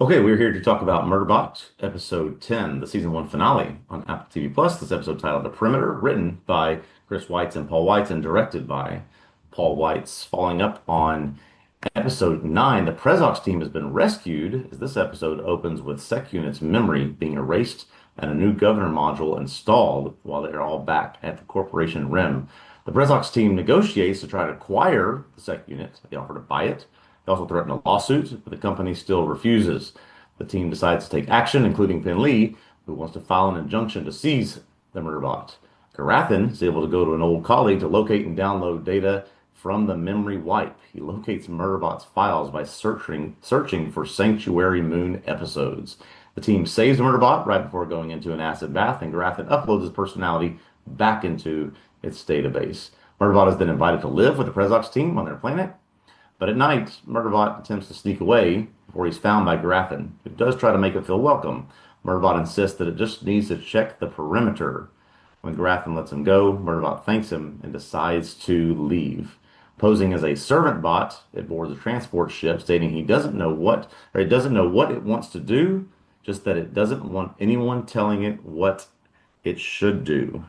Okay, we're here to talk about Murderbot, episode 10, the season one finale on Apple TV Plus. This episode titled The Perimeter, written by Chris Weitz and Paul Weitz and directed by Paul Weitz. Following up on episode 9, the Prezox team has been rescued as this episode opens with Sec Unit's memory being erased and a new governor module installed while they're all back at the Corporation Rim. The Prezox team negotiates to try to acquire the Sec Unit. They offer to buy it. They also threaten a lawsuit, but the company still refuses. The team decides to take action, including Pin Lee, who wants to file an injunction to seize the Murderbot. Garathan is able to go to an old colleague to locate and download data from the memory wipe. He locates Murderbot's files by searching for Sanctuary Moon episodes. The team saves Murderbot right before going into an acid bath, and Garathan uploads his personality back into its database. Murderbot has been invited to live with the Prezox team on their planet, but at night, Murderbot attempts to sneak away before he's found by Garathan, who does try to make it feel welcome. Murderbot insists that it just needs to check the perimeter. When Garathan lets him go, Murderbot thanks him and decides to leave. Posing as a servant bot, it boards a transport ship, stating he doesn't know what, or it doesn't know what it wants to do, just that it doesn't want anyone telling it what it should do.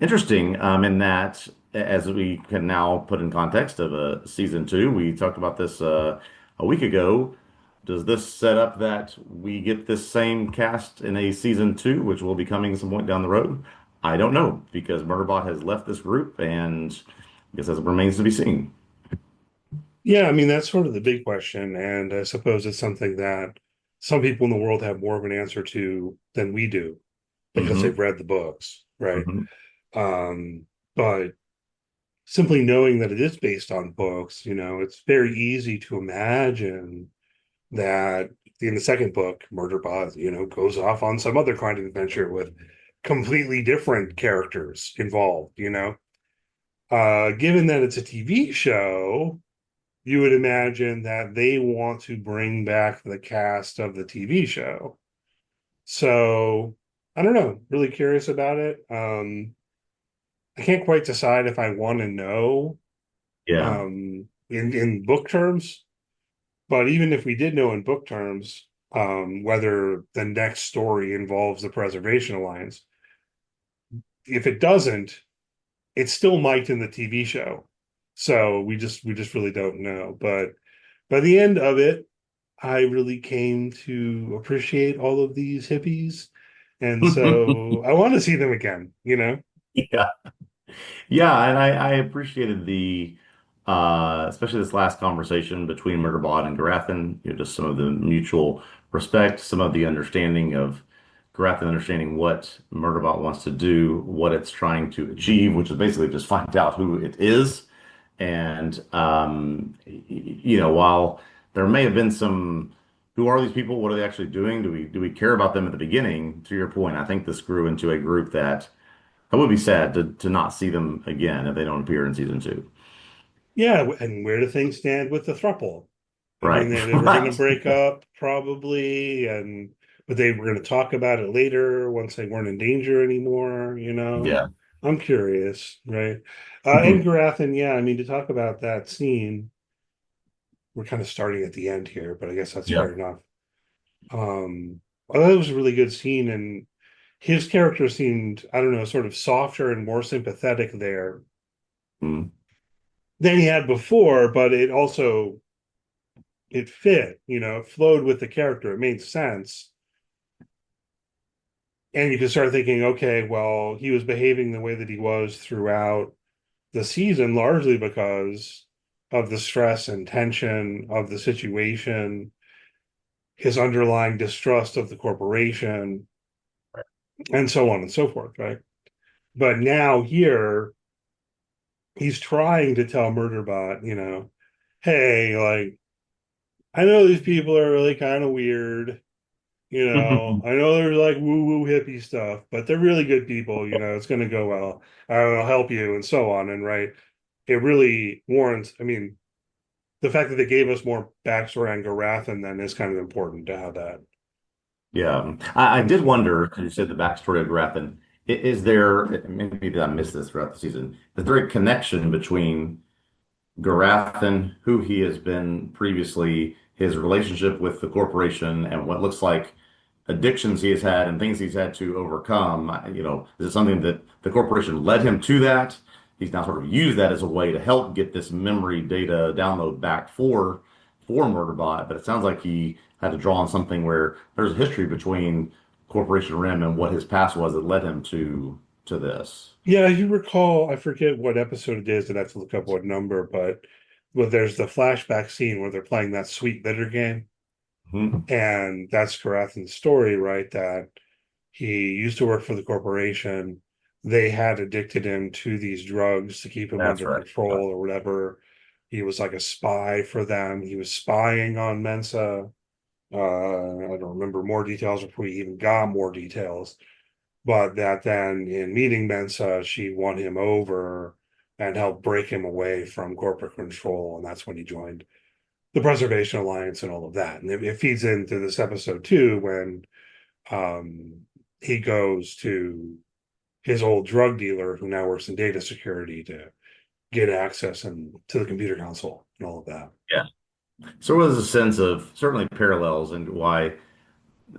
Interesting, in that, as we can now put in context of season two, we talked about this a week ago. Does this set up that we get this same cast in a season two, which will be coming some point down the road? I don't know, because Murderbot has left this group, and I guess that remains to be seen. Yeah, I mean, that's sort of the big question. And I suppose it's something that some people in the world have more of an answer to than we do because Hmm. they've read the books, right? Hmm. But simply knowing that it is based on books, it's very easy to imagine that in the second book, Murderbot, goes off on some other kind of adventure with completely different. Given that it's a TV show, you would imagine that they want to bring back the cast of the TV show. So I don't know, really curious about it. I can't quite decide if I want to know Yeah. in book terms, but even if we did know in book terms, whether the next story involves the Preservation Alliance, if it doesn't, it still might in the TV show. So we just really don't know. But by the end of it, I really came to appreciate all of these hippies. And so I want to see them again. Yeah. Yeah, and I appreciated the especially this last conversation between Murderbot and Garathan, just some of the mutual respect, some of the understanding of Garathan understanding what Murderbot wants to do, what it's trying to achieve, which is basically just find out who it is. And while there may have been some, who are these people? What are they actually doing? Do we care about them at the beginning? To your point, I think this grew into a group that I would be sad to not see them again if they don't appear in season two. Yeah, and where do things stand with the throuple? I mean, Right. they were going to Right. break up probably, but they were going to talk about it later once they weren't in danger anymore. Yeah. I'm curious, right? And Garathan, yeah, I mean, to talk about that scene, we're kind of starting at the end here, but I guess that's Yeah. fair enough. I thought it was a really good scene, and his character seemed, I don't know, sort of softer and more sympathetic there Mm. than he had before, but it fit, it flowed with the character. It made sense. And you can start thinking, okay, well, he was behaving the way that he was throughout the season, largely because of the stress and tension of the situation, his underlying distrust of the corporation, and so on and so forth, right? But now here, he's trying to tell Murderbot, hey, like, I know these people are really kind of weird. I know there's like woo woo hippie stuff, but they're really good people. It's going to go well. I'll help you, and so on. And right, it really warrants. I mean, the fact that they gave us more backstory on Garathan then is kind of important to have that. Yeah. I And did wonder, because you said the backstory of Grafton, is there, maybe that I missed this throughout the season, is there a connection between Garathan, who he has been previously, his relationship with the corporation and what looks like addictions he has had and things he's had to overcome. Is it something that the corporation led him to that? He's now sort of used that as a way to help get this memory data download back for Murderbot, but it sounds like he had to draw on something where there's a history between Corporation Rim and what his past was that led him to this. Yeah, you recall, I forget what episode it is, and I have to look up what number, but well, there's the flashback scene where they're playing that sweet bitter game. Mhm. And that's Carathan's story, right? That he used to work for the corporation. They had addicted him to these drugs to keep him That's under right. control or whatever. He was like a spy for them. He was spying on Mensa. I don't remember more details if we even got more details, but that then in meeting Mensa, she won him over and helped break him away from corporate control. And that's when he joined the Preservation Alliance and all of that. And it feeds into this episode too, when um, he goes to his old drug dealer who now works in data security to get access and to the computer console and all of that. Yeah. So there was a sense of certainly parallels and why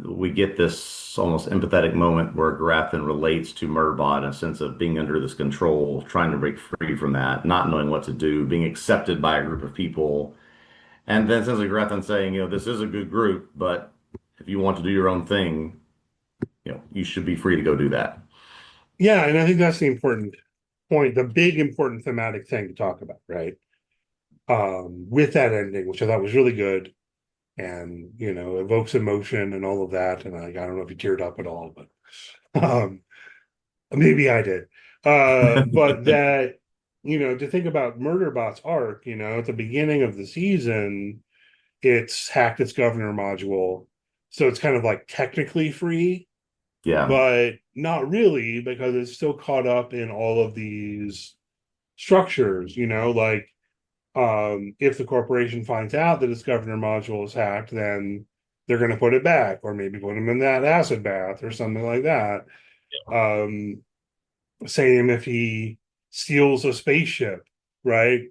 we get this almost empathetic moment where Grathan relates to Murderbot in a sense of being under this control, trying to break free from that, not knowing what to do, being accepted by a group of people. And then essentially Grathan saying, this is a good group, but if you want to do your own thing, you should be free to go do that. Yeah, and I think that's the important point, the big important thematic thing to talk about, right? With that ending, which I thought was really good and evokes emotion and all of that. And I don't know if you teared up at all, but maybe I did. But that, to think about Murderbot's arc, at the beginning of the season, it's hacked its governor module. So it's kind of like technically free, Yeah, but not really because it's still caught up in all of these structures, like if the corporation finds out that its governor module is hacked, then they're going to put it back or maybe put him in that acid bath or something like that. Um, Same if he steals a spaceship, right?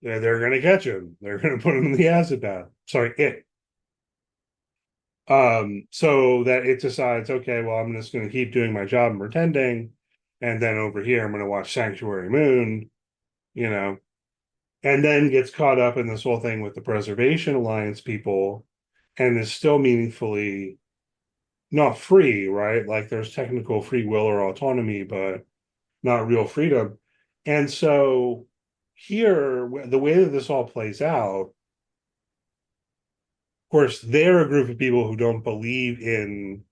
They're going to catch him. They're going to put him in the acid bath. Sorry, it. So that it decides, okay, well, I'm just going to keep doing my job and pretending. And then over here, I'm going to watch Sanctuary Moon, you know, and then gets caught up in this whole thing with the Preservation Alliance people and is still meaningfully not free, right? Like there's technical free will or autonomy, but not real freedom. And so here, the way that this all plays out, of course, they're a group of people who don't believe in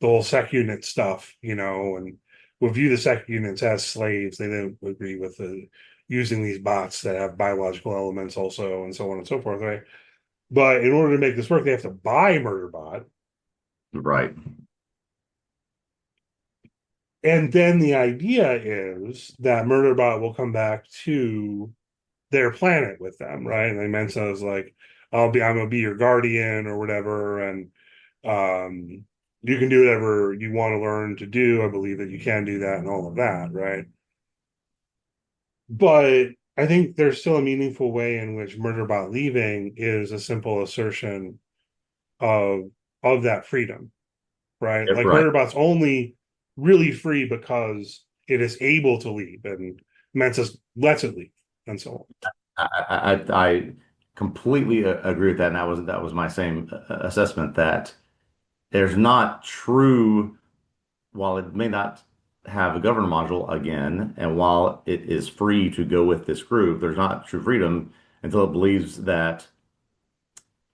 the whole sec unit stuff, and will view the sec units as slaves. They don't agree with using these bots that have biological elements also, and so on and so forth, right? But in order to make this work, they have to buy Murderbot. right. And then the idea is that Murderbot will come back to their planet with them, right? And Mensa is like, I'm gonna be your guardian or whatever, and um, you can do whatever you want to learn to do. I believe that you can do that and all of that, right? But I think there's still a meaningful way in which Murderbot leaving is a simple assertion of that freedom, right? Yep, Like right. Murderbot's only really free because it is able to leave, and Mensa lets it leave, and so on. I completely agree with that, and that was my same assessment that there's not true, while it may not have a governor module again, and while it is free to go with this group, there's not true freedom until it believes that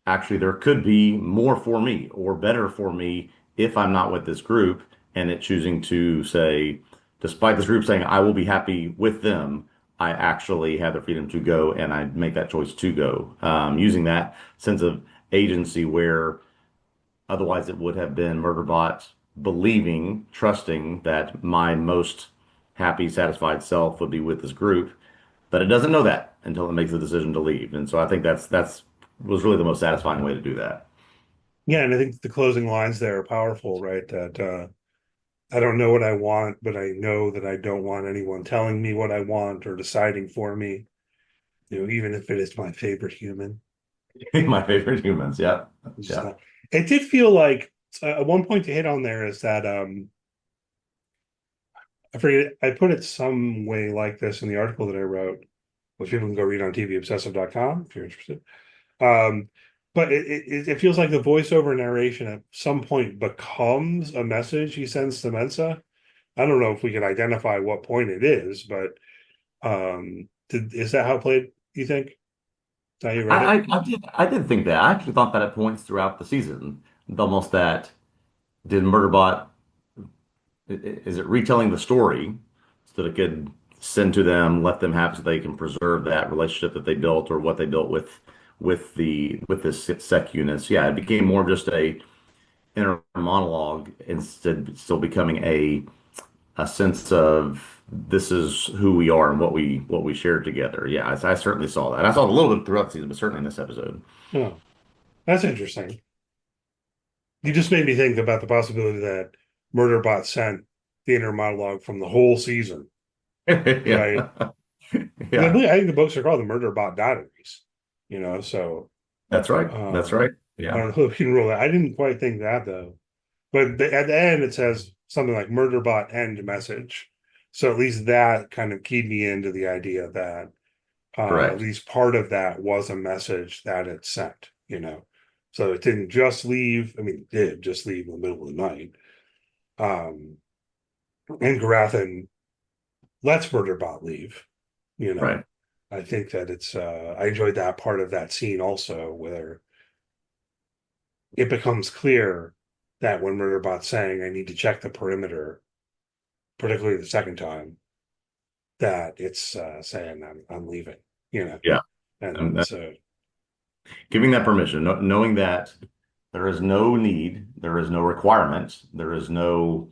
actually there could be more for me or better for me if I'm not with this group, and it choosing to say, despite this group saying I will be happy with them, I actually have the freedom to go and I make that choice to go. Using that sense of agency where otherwise it would have been Murderbot believing, trusting that my most happy, satisfied self would be with this group, but it doesn't know that until it makes the decision to leave. And so I think that's was really the most satisfying way to do that. Yeah, and I think the closing lines there are powerful, right? That I don't know what I want, but I know that I don't want anyone telling me what I want or deciding for me, even if it is my favorite human. My favorite humans. Yeah. It's just Yeah. not. It did feel like at one point to hit on there is that I forget I put it some way like this in the article that I wrote, which people can go read on tvobsessive.com if you're interested. Um, but it feels like the voiceover narration at some point becomes a message he sends to Mensa. I don't know if we can identify what point it is, but is that how it played, you think? Is that how you read it? I did think that. I actually thought that at points throughout the season, almost that did Murderbot is it retelling the story so that it could send to them, let them have so they can preserve that relationship that they built or what they built with this sec units. Yeah, it became more of just a inner monologue instead, still becoming a sense of this is who we are and what we shared together. Yeah, I certainly saw that. I saw it a little bit throughout the season, but certainly in this episode. Oh, that's interesting. You just made me think about the possibility that Murderbot sent the inner monologue from the whole season, right? Yeah. 'Cause Yeah. I think the books are called the Murderbot Diaries, so That's right. That's um, right. I Yeah. don't know if you can rule that. I didn't quite think that though. But at the end, it says something like Murderbot end message. So at least that kind of keyed me into the idea that at Correct. least part of that was a message that it sent. So it didn't just leave. I mean, it did just leave in the middle of the night. Um, and Garathan lets Murderbot leave. You know, Right. I think that I enjoyed that part of that scene also, where it becomes clear that when Murderbot's saying, I need to check the perimeter, particularly the second time, that it's saying I'm leaving, you know, Yeah. and And so giving that permission, knowing that there is no need, there is no requirement, there is no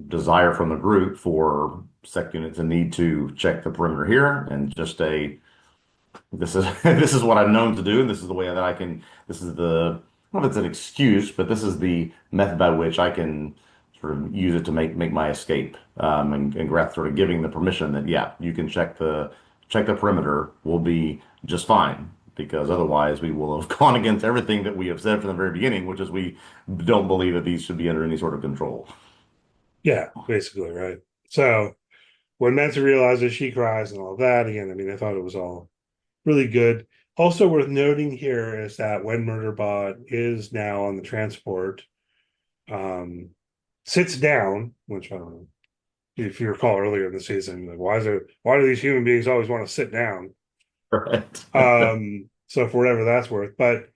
desire from the group for sec units to need to check the perimeter here, and just this is this is what I'm known to do, and this is the way that I can. This is the I don't know if it's an excuse, but this is the method by which I can sort of use it to make my escape. And Greth sort of giving the permission that yeah, you can check the perimeter. We'll be just fine because otherwise we will have gone against everything that we have said from the very beginning, which is we don't believe that these should be under any sort of control. yeah, basically, right. So when Mensa realizes, she cries and all that again. I mean, I thought it was all really good. Also worth noting here is that when Murderbot is now on the transport, um, sits down, which I don't know if you recall earlier in the season, like why do these human beings always want to sit down? Right. So for whatever that's worth, but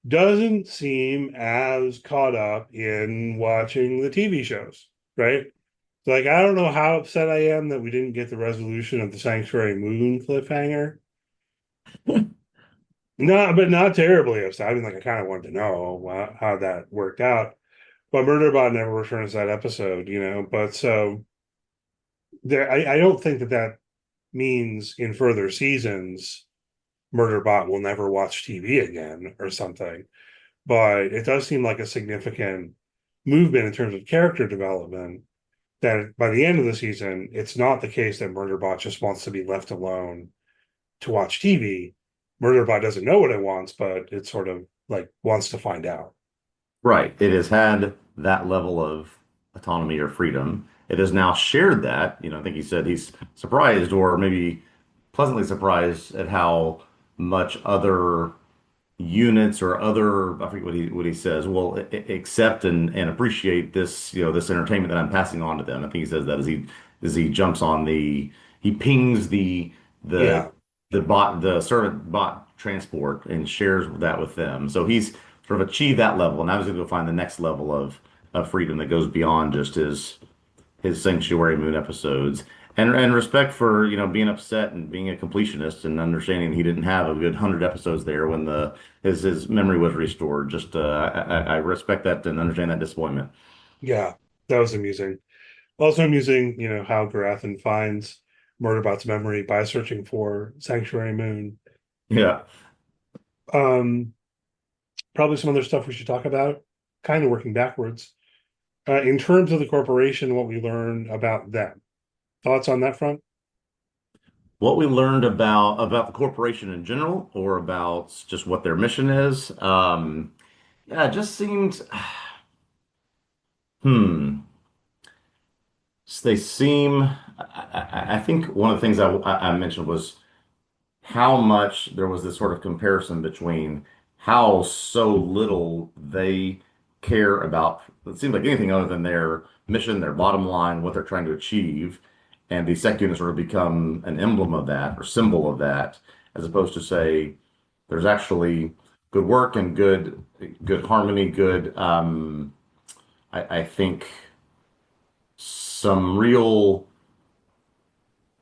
doesn't seem as caught up in watching the TV shows, right? Like, I don't know how upset I am that we didn't get the resolution of the Sanctuary Moon cliffhanger. No, but not terribly upset. I mean, like, I kind of wanted to know how that worked out. But Murderbot never returns that episode. But so I don't think that means in further seasons, Murderbot will never watch TV again or something. But it does seem like a significant movement in terms of character development that by the end of the season, it's not the case that Murderbot just wants to be left alone to watch TV. Murderbot doesn't know what it wants, but it sort of like wants to find out. Right. It has had that level of autonomy or freedom. It has now shared that. I think he said he's surprised or maybe pleasantly surprised at how much other units or other, I forget what he says, will accept and appreciate this entertainment that I'm passing on to them. I think he says that as he jumps on he pings the Yeah. the servant bot transport and shares that with them. So he's sort of achieved that level, and now he's going to go find the next level of freedom that goes beyond just his Sanctuary Moon episodes. And respect for, being upset and being a completionist and understanding he didn't have a good 100 episodes there when his memory was restored. Just I respect that and understand that disappointment. Yeah. That was amusing. Also amusing, how Garathan finds Murderbot's memory by searching for Sanctuary Moon. Yeah. Um, Probably some other stuff we should talk about, kind of working backwards. In terms of the corporation, what we learned about them. Thoughts on that front? what we learned about the corporation in general, or about just what their mission is. Yeah, it just seemed, hmm, they seem. I think one of the things I mentioned was how much there was this sort of comparison between how so little they care about, it seems like anything other than their mission, their bottom line, what they're trying to achieve. And the sect units sort of become an emblem of that or symbol of that, as opposed to say, there's actually good work and good harmony, good I think some real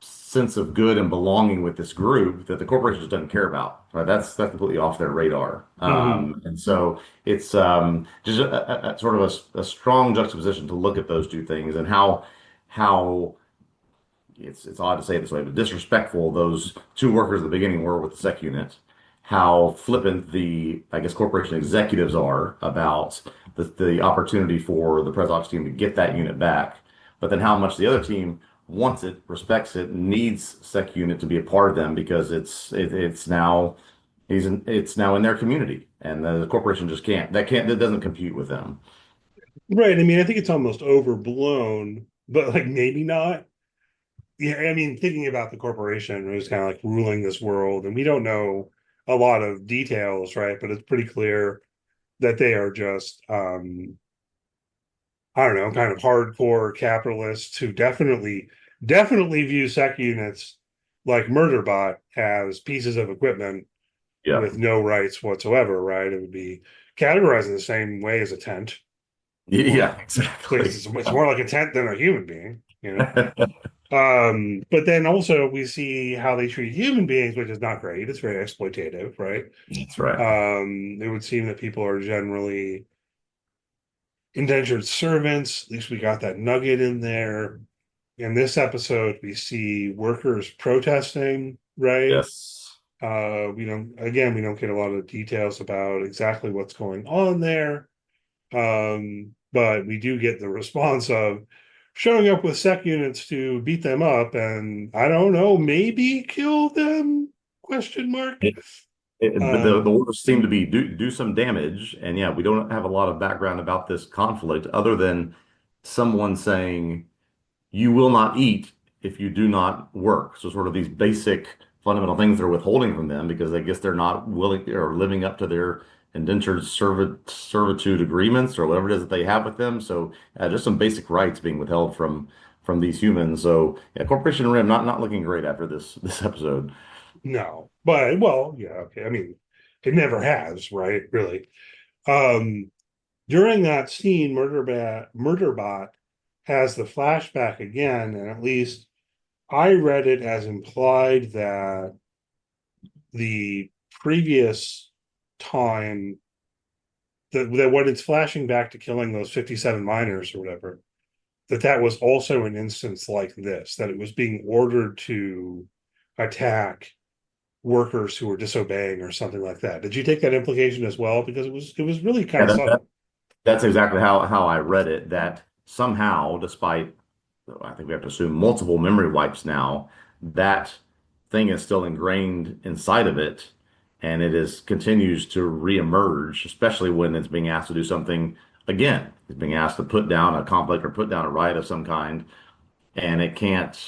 sense of good and belonging with this group that the corporation just doesn't care about. Right? That's completely off their radar. Hmm. And so it's just a sort of a strong juxtaposition to look at those two things and how it's odd to say it this way, but disrespectful those two workers at the beginning were with the sec unit. How flippant the, I guess, corporation executives are about the opportunity for the Presox team to get that unit back, but then how much the other team wants it, respects it, needs sec unit to be a part of them because it's now it's now in their community, and the corporation just that doesn't compute with them. Right. I mean, I think it's almost overblown, but like maybe not. Yeah, I mean, thinking about the corporation who's kind of like ruling this world, and we don't know a lot of details, right? But it's pretty clear that they are just I don't know, kind of hardcore capitalists who definitely view sec units like Murderbot as pieces of equipment Yeah. with no rights whatsoever, right? It would be categorized in the same way as a tent, or Yeah, because exactly. it's more like a tent than a human being, you know. Yeah. But then also we see how they treat human beings, which is not great. It's very exploitative, right? That's right. It would seem that people are generally indentured servants. At least we got that nugget in there. In this episode, we see workers protesting, right? Yes. We don't get a lot of details about exactly what's going on there. But we do get the response of showing up with sec units to beat them up and I don't know, maybe kill them? Question mark. But the Um, orders seem to be do some damage, and yeah, we don't have a lot of background about this conflict other than someone saying you will not eat if you do not work. So sort of these basic fundamental things they're withholding from them because I guess they're not willing or living up to their servitude agreements or whatever it is that they have with them. So just some basic rights being withheld from these humans. So yeah, Corporation Rim not looking great after this episode. no, but well, yeah, okay. I mean, it never has, right? Really. Um, During that scene, Murderbot has the flashback again, and at least I read it as implied that the previous time that when it's flashing back to killing those 57 miners or whatever, that was also an instance like this, that it was being ordered to attack workers who were disobeying or something like that. Did you take that implication as well? Because it was really kind Yeah, of subtle. that's exactly how I read it. That somehow, despite I think we have to assume multiple memory wipes now, that thing is still ingrained inside of it, and it is continues to reemerge, especially when it's being asked to do something again. It's being asked to put down a conflict or put down a riot of some kind, and it can't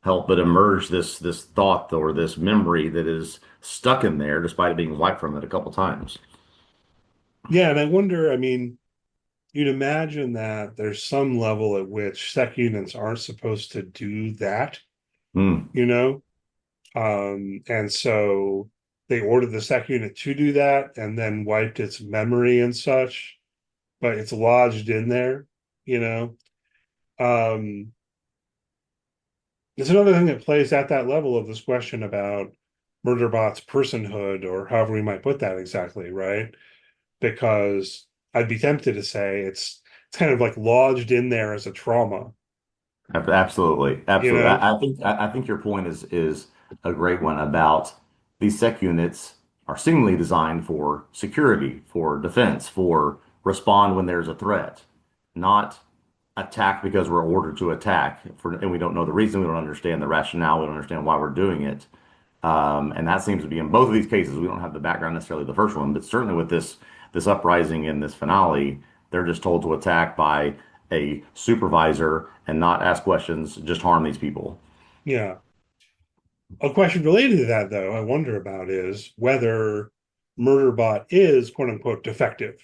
help but emerge this thought or this memory that is stuck in there, despite it being wiped from it a couple times. Yeah, and I wonder, I mean, you'd imagine that there's some level at which sec units aren't supposed to do that, Hmm. you know? And so they ordered the sec unit to do that and then wiped its memory and such, but it's lodged in there, you know? Um, it's another thing that plays at that level of this question about Murderbot's personhood, or however we might put that exactly, right? Because I'd be tempted to say it's kind of like lodged in there as a trauma, Absolutely, you absolutely. know? I think your point is a great one about these sec units are seemingly designed for security, for defense, for respond when there's a threat, not attack because we're ordered to attack and we don't know the reason, we don't understand the rationale, we don't understand why we're doing it. And that seems to be in both of these cases. We don't have the background necessarily of the first one, but certainly with this uprising in this finale, they're just told to attack by a supervisor and not ask questions, just harm these people. Yeah. A question related to that, though, I wonder about is whether Murderbot is quote unquote defective.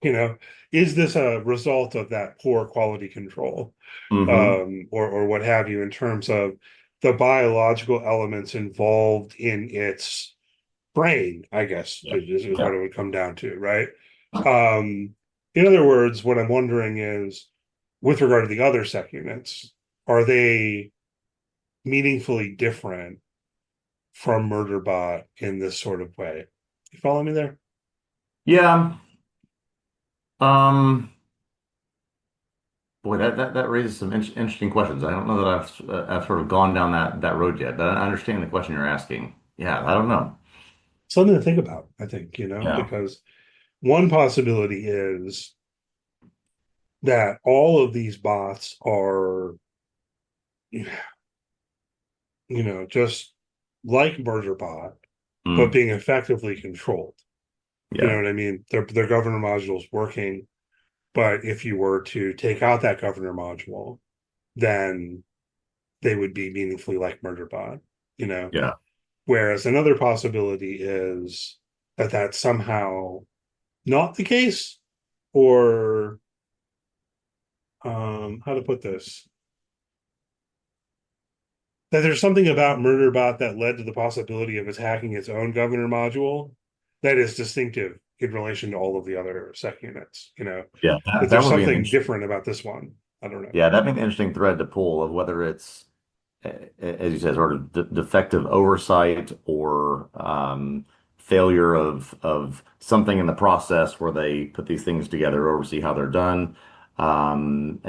You know, is this a result of that poor quality control, Hmm. or what have you, in terms of the biological elements involved in its brain? I guess Yeah. is what Yeah. it would come down to, right? Um, in other words, what I'm wondering is, with regard to the other sec units, are they meaningfully different from Murderbot in this sort of way? You follow me there? Yeah. Um, Boy, that raises some interesting questions. I don't know that I've sort of gone down that road yet, but I understand the question you're asking. Yeah, I don't know. Something to think about, I think, Yeah. because one possibility is that all of these bots are, just like Murderbot, but Mm. being effectively controlled. You know Yeah. what I mean? Their governor module's working, but if you were to take out that governor module, then they would be meaningfully like Murderbot, you know? Yeah. Whereas another possibility is that that's somehow not the case, or how to put this, that there's something about Murderbot that led to the possibility of attacking its own governor module that is distinctive in relation to all of the other sec units, Yeah. that That there's would be an something interesting. different about this one. I don't know. Yeah, that'd be an interesting thread to pull of whether it's, as you said, sort of defective oversight or failure of something in the process where they put these things together, oversee how they're done. Um,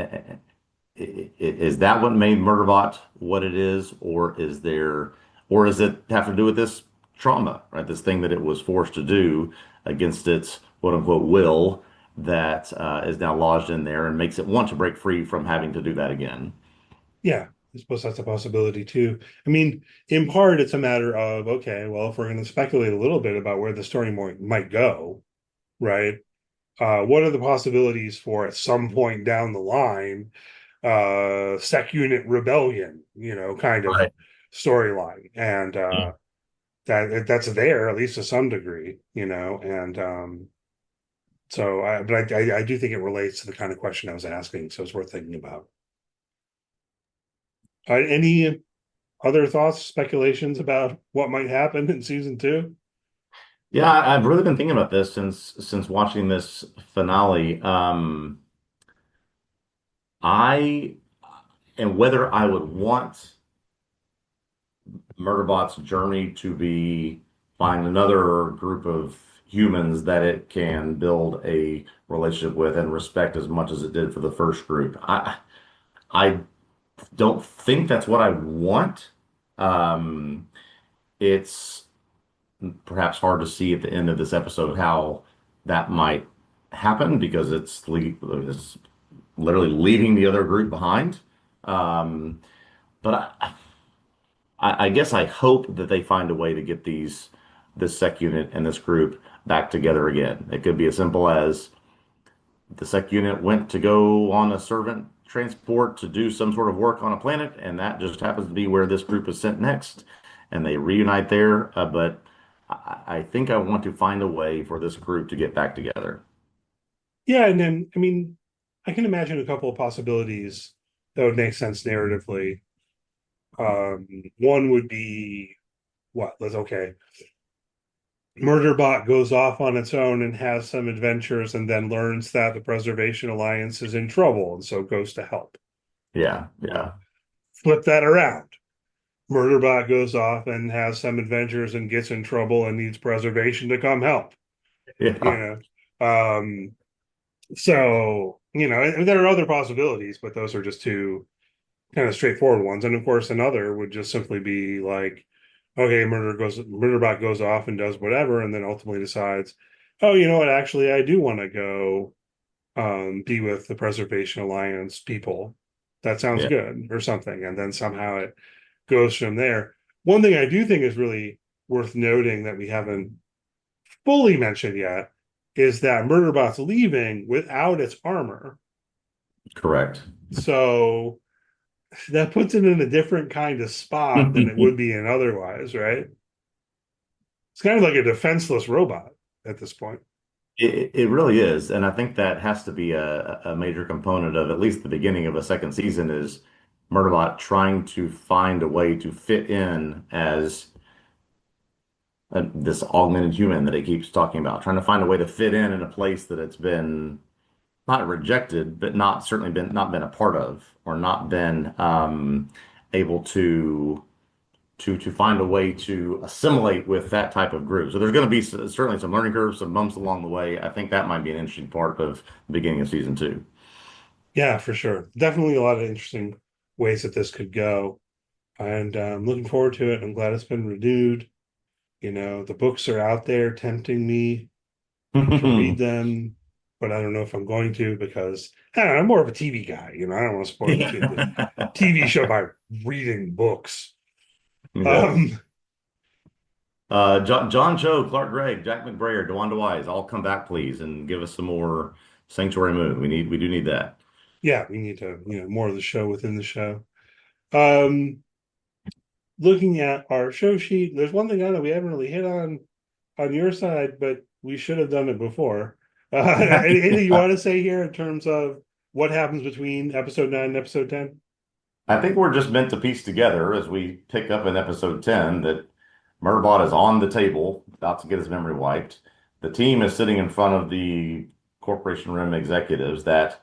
is that what made Murderbot what it is, or is it have to do with this trauma, right? This thing that it was forced to do against its quote unquote will that is now lodged in there and makes it want to break free from having to do that again. Yeah, I suppose that's a possibility too. I mean, in part, it's a matter of, okay, well, if we're going to speculate a little bit about where the story might go, right? What are the possibilities for at some point down the line, sec unit rebellion, kind of Right. storyline, and Yeah. that's there at least to some degree, and so I do think it relates to the kind of question I was asking, so it's worth thinking about. Any other thoughts, speculations about what might happen in season two? Yeah, I've really been thinking about this since watching this finale. I and whether I would want Murderbot's journey to be find another group of humans that it can build a relationship with and respect as much as it did for the first group. I don't think that's what I want. Um, it's perhaps hard to see at the end of this episode how that might happen because it's literally leaving the other group behind. Um, but I guess I hope that they find a way to get this sec unit and this group back together again. It could be as simple as the sec unit went to go on a servant transport to do some sort of work on a planet, and that just happens to be where this group is sent next, and they reunite there. But I think I want to find a way for this group to get back together. Yeah, and then I mean, I can imagine a couple of possibilities that would make sense narratively. One would be what? Let's okay. Murderbot goes off on its own and has some adventures, and then learns that the Preservation Alliance is in trouble, and so goes to help. Yeah, Right? yeah, Flip that around. Murderbot goes off and has some adventures and gets in trouble and needs preservation to come help. You yeah, know, so and there are other possibilities, but those are just two kind of straightforward ones. And of course, another would just simply be like, okay, Murderbot goes off and does whatever, and then ultimately decides, oh, you know what? Actually, I do want to go be with the Preservation Alliance people. That sounds Yeah. good, or something. And then somehow it goes from there. One thing I do think is really worth noting that we haven't fully mentioned yet is that Murderbot's leaving without its armor. Correct. So that puts it in a different kind of spot than it would be in otherwise, right? It's kind of like a defenseless robot at this point. It really is, and I think that has to be a major component of at least the beginning of a second season is Murderbot trying to find a way to fit in as this augmented human that he keeps talking about, trying to find a way to fit in a place that it's been not rejected, but not certainly been not been a part of, or not been able to find a way to assimilate with that type of group. So there's going to be certainly some learning curves, some bumps along the way. I think that might be an interesting part of the beginning of season two. Yeah, for sure. Definitely a lot of interesting ways that this could go. And I'm looking forward to it. I'm glad it's been renewed. The books are out there tempting me to read them, but I don't know if I'm going to because I don't know, I'm more of a TV guy. I don't want to spoil the Yeah. TV show by reading books. Yes. Um, John Cho, Clark Gregg, Jack McBrayer, DeWanda Wise, all come back, please, and give us some more Sanctuary Moon. We do need that. yeah, we need to, more of the show within the show. Um, Looking at our show sheet, there's one thing I know we haven't really hit on your side, but we should have done it before. Anything you Yeah. want to say here in terms of what happens between episode 9 and episode 10? I think we're just meant to piece together as we pick up in episode 10 that Murderbot is on the table, about to get his memory wiped. The team is sitting in front of the Corporation Rim executives that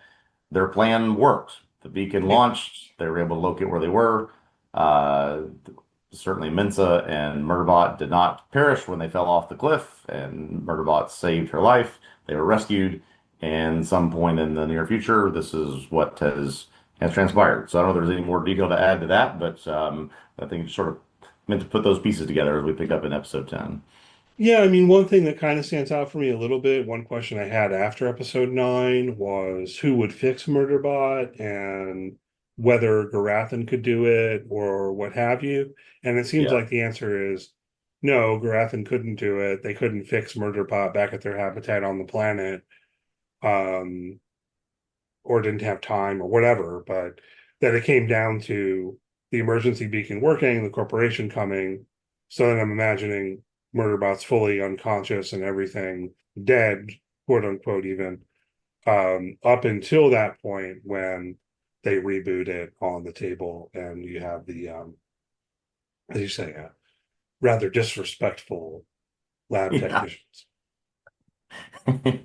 their plan worked. The beacon Yeah. launched. They were able to locate where they were. Uh, Certainly, Mensa and Murderbot did not perish when they fell off the cliff, and Murderbot saved her life. They were rescued, and some point in the near future, this is what has transpired. So I don't know if there's any more detail to add to that, but I think it's sort of meant to put those pieces together as we pick up in episode 10. Yeah, I mean, one thing that kind of stands out for me a little bit, one question I had after episode 9 was who would fix Murderbot and whether Garathan could do it or what have you. And it seems Yeah. like the answer is no, Garathan couldn't do it. They couldn't fix Murderbot back at their habitat on the planet, um, or didn't have time or whatever. But that it came down to the emergency beacon working, the corporation coming. So then I'm imagining Murderbot's fully unconscious and everything dead, quote unquote, even up until that point when they reboot it on the table and you have the as you say, rather disrespectful lab Yeah. technicians.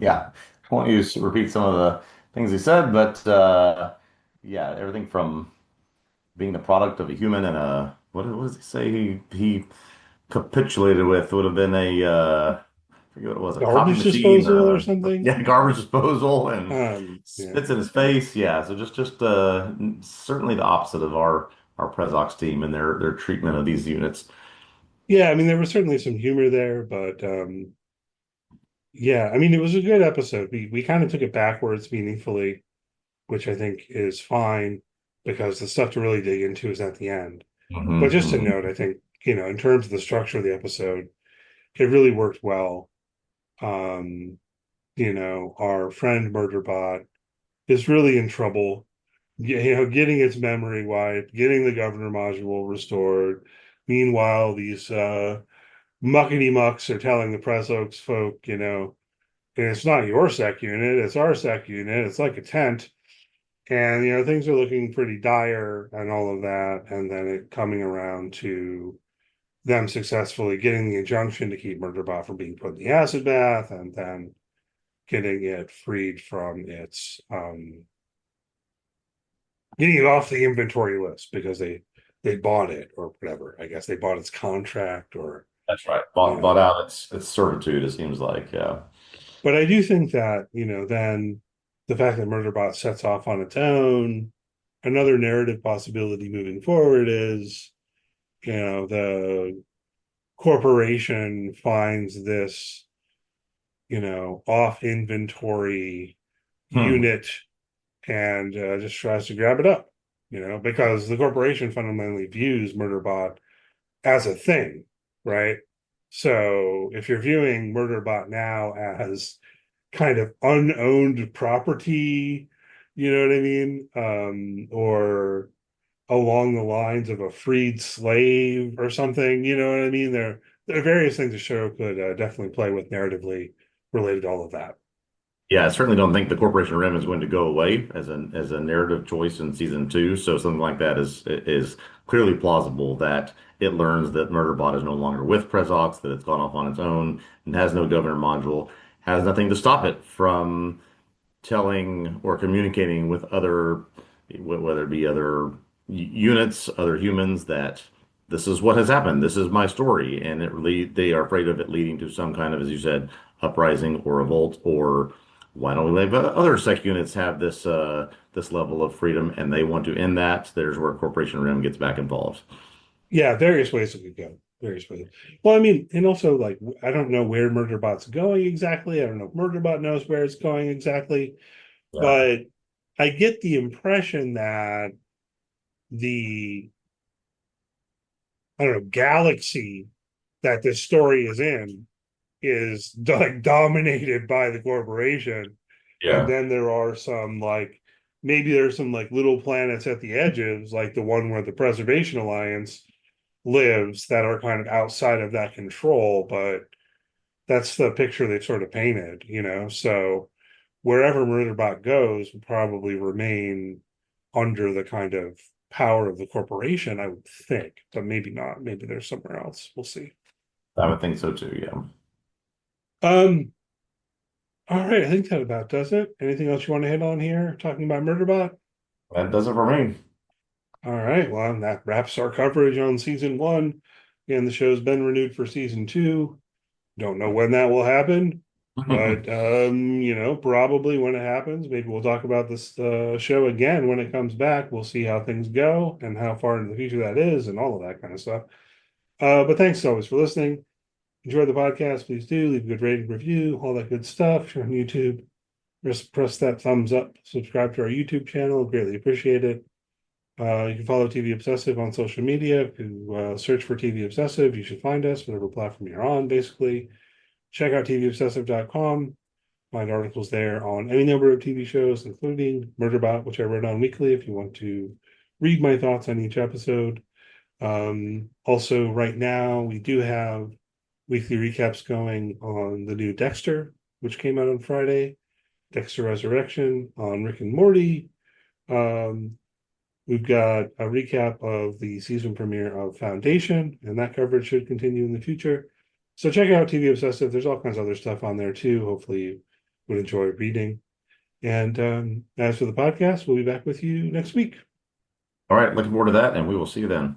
Yeah. I won't use repeat some of the things he said, but yeah, everything from being the product of a human and a what does he say he capitulated with would have been I forget what it was, a copy Garbage machine or disposal or something. yeah, garbage disposal and Yeah. spits in his face. Yeah, so just certainly the opposite of our Prezox team and their treatment of these units. Yeah, I mean there was certainly some humor there, but yeah, I mean it was a good episode. We kind of took it backwards meaningfully, which I think is fine because the stuff to really dig into is at the end. But just to note, I Hmm. think, in terms of the structure of the episode, it really worked well. Um, our friend Murderbot is really in trouble. Getting its memory wiped, getting the governor module restored. Meanwhile, these muckety mucks are telling the press oaks folk, and it's not your sec unit, it's our sec unit. It's like a tent. And, things are looking pretty dire and all of that. And then it coming around to them successfully getting the injunction to keep Murderbot from being put in the acid bath and then getting it freed from its getting it off the inventory list because they bought it or whatever. I guess they bought its contract or That's right. you Bought know. out its certitude, it seems like. Yeah. But I do think that, then the fact that Murderbot sets off on its own, another narrative possibility moving forward is, the corporation finds this, off inventory Hmm. unit and just tries to grab it up, because the corporation fundamentally views Murderbot as a thing, right? So if you're viewing Murderbot now as kind of unowned property, you know what I mean? Or along the lines of a freed slave or something, you know what I mean? There are various things the show could definitely play with narratively related to all of that. Yeah, I certainly don't think the Corporation Rim is going to go away as a narrative choice in season two. So something like that is clearly plausible that it learns that Murderbot is no longer with Prezox, that it's gone off on its own and has no governor module, has nothing to stop it from telling or communicating with other, whether it be other units, other humans, that this is what has happened. This is my story, and they are afraid of it leading to some kind of, as you said, uprising or revolt, or why don't we let other sec units have this level of freedom, and they want to end that. There's where Corporation Rim gets back involved. Yeah, various ways it could go. Various ways. Well, I mean, and also like I don't know where Murderbot's going exactly. I don't know if Murderbot knows where it's going exactly, Yeah. but I get the impression that the I don't know galaxy that this story is in is like dominated by the corporation, and Yeah. then there are some like maybe there's some like little planets at the edges, like the one where the Preservation Alliance lives that are kind of outside of that control, but that's the picture they've sort of painted. So wherever Murderbot goes will probably remain under the kind of power of the corporation, I would think, but maybe not. Maybe there's somewhere else. We'll see. I would think so too. Yeah. Um, all right, I think that about does it. Anything else you want to hit on here? Talking about Murderbot? That does it for me. All right, well, that wraps our coverage on season one. Again, the show's been renewed for season two. Don't know when that will happen, but probably when it happens. Maybe we'll talk about this show again when it comes back. We'll see how things go and how far into the future that is, and all of that kind of stuff. But thanks as always for listening. Enjoy the podcast. Please do leave a good rating, review, all that good stuff. If you're on YouTube, just press that thumbs up. Subscribe to our YouTube channel. Greatly appreciate it. You can follow TV Obsessive on social media. If you search for TV Obsessive, you should find us, whatever platform you're on, basically. Check out tvobsessive.com. Find articles there on any number of TV shows, including Murderbot, which I wrote on weekly if you want to read my thoughts on each episode. Also, right now, we do have weekly recaps going on the new Dexter, which came out on Friday, Dexter Resurrection on Rick and Morty. Um, we've got a recap of the season premiere of Foundation, and that coverage should continue in the future. So check out TV Obsessive. There's all kinds of other stuff on there too. Hopefully you would enjoy reading. And as for the podcast, we'll be back with you next week. All right. Looking forward to that, and we will see you then.